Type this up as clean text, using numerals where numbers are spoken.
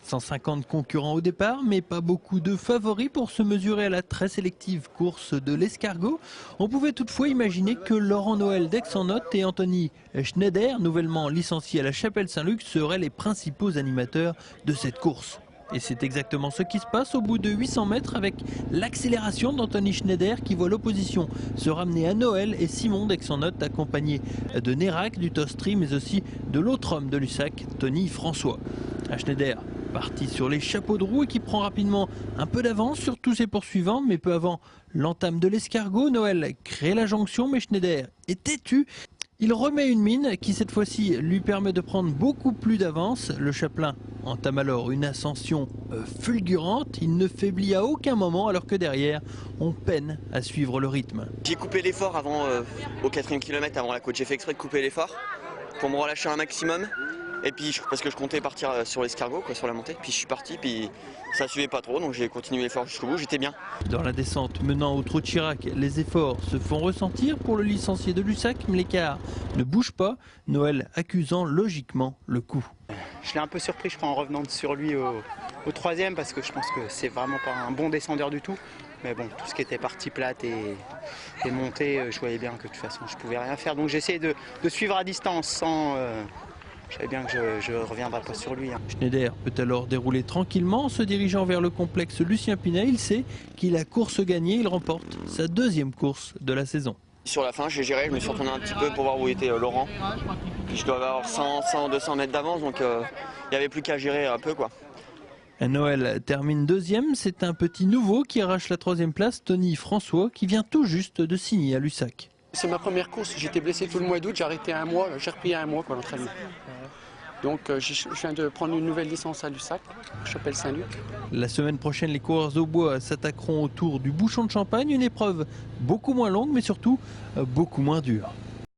150 concurrents au départ, mais pas beaucoup de favoris pour se mesurer à la très sélective course de l'escargot. On pouvait toutefois imaginer que Laurent Noël d'Aix-en-Othe et Anthony Schneider, nouvellement licenciés à la Chapelle Saint-Luc, seraient les principaux animateurs de cette course. Et c'est exactement ce qui se passe au bout de 800 mètres avec l'accélération d'Anthony Schneider qui voit l'opposition se ramener à Noël et Simon d'Aix-en-Othe accompagné de Nérac du Tostri mais aussi de l'autre homme de Lussac, Tony François. Schneider parti sur les chapeaux de roue et qui prend rapidement un peu d'avance sur tous ses poursuivants, mais peu avant l'entame de l'escargot, Noël crée la jonction mais Schneider est têtu. Il remet une mine qui cette fois-ci lui permet de prendre beaucoup plus d'avance. Le chapelain entame alors une ascension fulgurante. Il ne faiblit à aucun moment alors que derrière, on peine à suivre le rythme. J'ai coupé l'effort avant, au 4e kilomètre avant la côte. J'ai fait exprès de couper l'effort pour me relâcher un maximum. Et puis parce que je comptais partir sur l'escargot, sur la montée. Puis je suis parti, puis ça suivait pas trop, donc j'ai continué l'effort jusqu'au bout, j'étais bien. Dans la descente menant au trou de Chirac, les efforts se font ressentir pour le licencié de Lussac, mais l'écart ne bouge pas, Noël accusant logiquement le coup. Je l'ai un peu surpris, je crois, en revenant sur lui au 3e, parce que je pense que c'est vraiment pas un bon descendeur du tout. Mais bon, tout ce qui était partie plate et montée, je voyais bien que de toute façon je pouvais rien faire. Donc j'ai essayé de suivre à distance sans... Je savais bien que je ne reviendrai pas sur lui. Schneider peut alors dérouler tranquillement en se dirigeant vers le complexe Lucien Pinet. Il sait qu'il a course gagnée, il remporte sa 2e course de la saison. Sur la fin, j'ai géré, je me suis retourné un petit peu pour voir où était Laurent. Puis je dois avoir 100, 200 mètres d'avance, donc il n'y avait plus qu'à gérer un peu, quoi. Noël termine 2e, c'est un petit nouveau qui arrache la 3e place, Tony François, qui vient tout juste de signer à Lussac. C'est ma première course, j'étais blessé tout le mois d'août, j'ai arrêté un mois, j'ai repris un mois l'entraînement. Donc je viens de prendre une nouvelle licence à Lussac, Chapelle Saint-Luc. La semaine prochaine, les coureurs au bois s'attaqueront autour du bouchon de Champagne, une épreuve beaucoup moins longue mais surtout beaucoup moins dure.